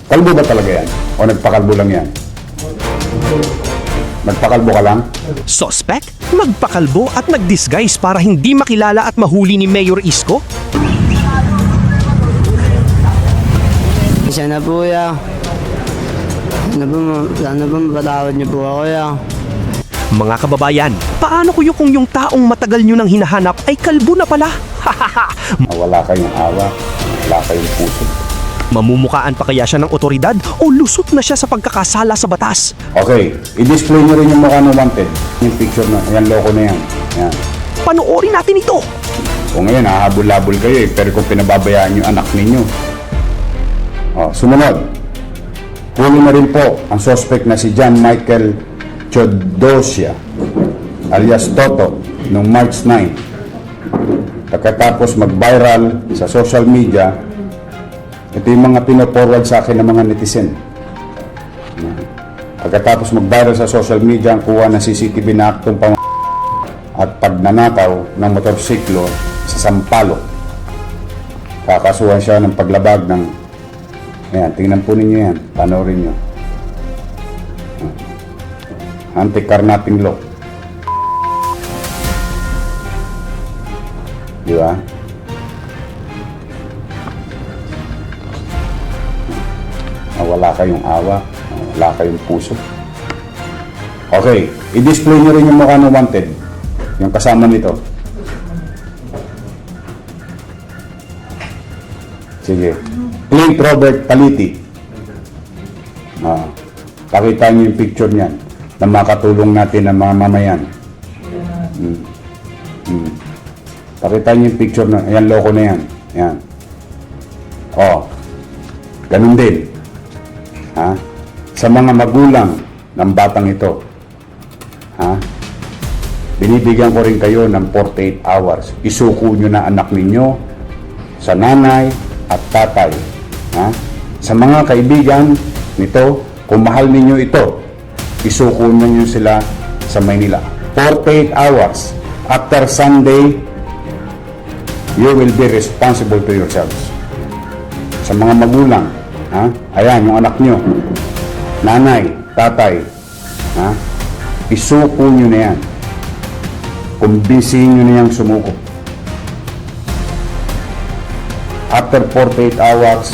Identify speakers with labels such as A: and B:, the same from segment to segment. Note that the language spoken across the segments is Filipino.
A: Kalbo ba talaga yan? O nagpakalbo lang yan? Nagpakalbo ka lang?
B: Suspect? Nagpakalbo at nag-disguise para hindi makilala at mahuli ni Mayor Isko?
C: Isa na po ya. Sana po mapatawad niyo po ako ya.
B: Mga kababayan, paano kuyo kung yung taong matagal nyo nang hinahanap ay kalbo na pala?
A: Wala kayong awa, wala kayong puso.
B: Mamumukaan pa kaya siya ng otoridad o lusot na siya sa pagkakasala sa batas?
A: Okay, i-display nyo rin yung mukha ng wanted. Yung picture na, yan, loko na yan. Yan.
B: Panoorin natin ito!
A: Kung ngayon, hahabol-habol kayo eh, pero kung pinababayaan yung anak ninyo. Sumunod. Huli na rin po ang suspect na si John Michael Chodosia alias Toto noong March 9. Pagkatapos mag-viral sa social media, ito yung mga pinoforward sa akin ng mga netizen. Pagkatapos mag-viral sa social media, ang kuha ng CCTV na aktong at pagnanakaw ng motorsiklo sa Sampaloc. Kakasuhan siya ng paglabag ng... Ayan, tingnan po ninyo yan. Panoorin nyo. Anti-carnapping law. Di ba? Wala kayong awa, wala kayong puso. Okay, i-display nyo rin yung mukha ng wanted. Yung kasama nito. Sige. Clint Robert Paliti. Pakita nyo yung picture niyan na makatulong natin ang mga mamayan. Pakita nyo yung picture na, ayan, loko na yan. Ayan. Ganun din. Sa mga magulang ng batang ito, binibigyan ko rin kayo ng 48 hours. Isuko nyo na anak ninyo sa nanay at tatay. Sa mga kaibigan nito, kung mahal ninyo ito, isuko nyo sila sa Maynila. 48 hours. After Sunday, you will be responsible to yourselves. Sa mga magulang, ayan, yung anak nyo, nanay, tatay, isuko nyo na yan. Kumbinsihin nyo na yung sumuko. After 48 hours,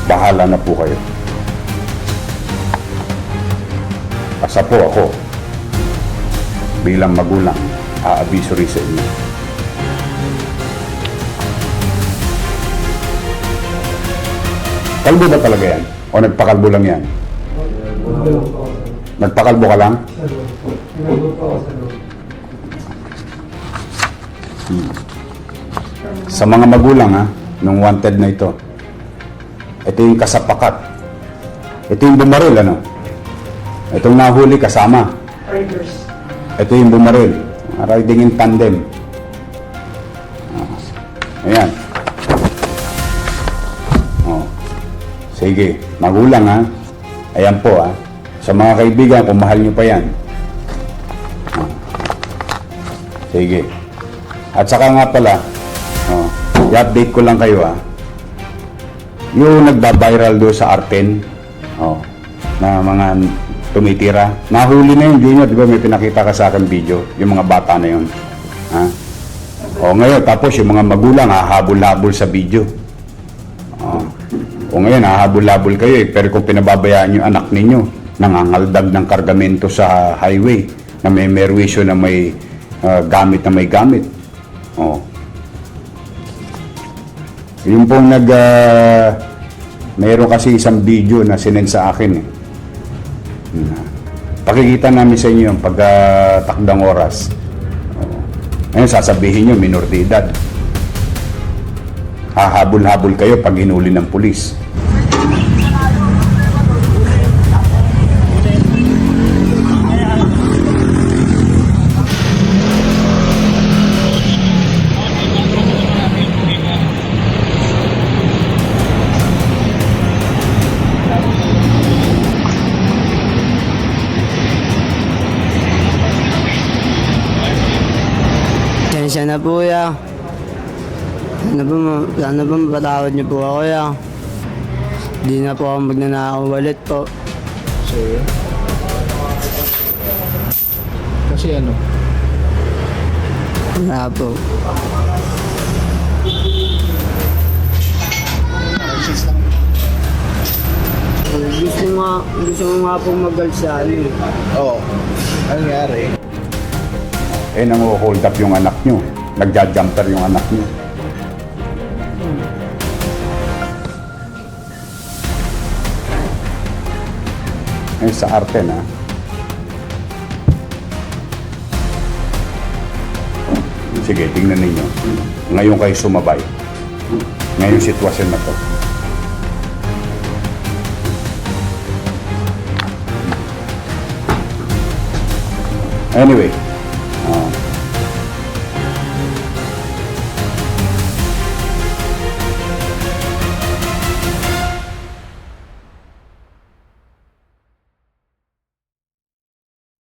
A: bahala na po kayo. Asa po ako, bilang magulang, aabiso rin sa inyo. Kalbo ba talaga yan? O nagpakalbo lang yan? Nagpakalbo ka lang? Sa mga magulang nung wanted na ito, ito yung kasapakat. Ito yung bumaril, Itong nahuli kasama. Ito yung bumaril. Riding in tandem. Ayan. Sige, magulang Ayan po Sa mga kaibigan, kung mahal nyo pa yan. Sige. At saka nga pala, i-update ko lang kayo yung nagbabiral doon sa Arten, na mga tumitira. Nahuli na yun, Junior, di ba may pinakita ka sa akin video, yung mga bata na yun. Ngayon, tapos yung mga magulang, hahabol-habol sa video. Ngayon, hahabol-habol kayo pero kung pinababayaan yung anak ninyo, nangangaldag ng kargamento sa highway, na may merwisyo na may gamit na may gamit. Yung pong mayroon kasi isang video na sinend sa akin Pakikita namin sa inyo yung pagtakdang oras. Ngayon sasabihin nyo, minor de edad. Hahabol-habol kayo pag hinuli ng pulis.
C: Pasensya na po ya. Sana ba mapatawad niyo po ako, kuya? Di na po ako magnanakaw ulit po.
D: So, kasi ano?
C: Wala po. Gusto mo nga po mag-alsa,
D: Oo. Ano nangyari?
A: Nang-hold up yung anak nyo. Nagja-jumper yung anak nyo. Sa arte na. Sige, tingnan ninyo. Ngayon kayo sumabay. Ngayong sitwasyon na to. Anyway,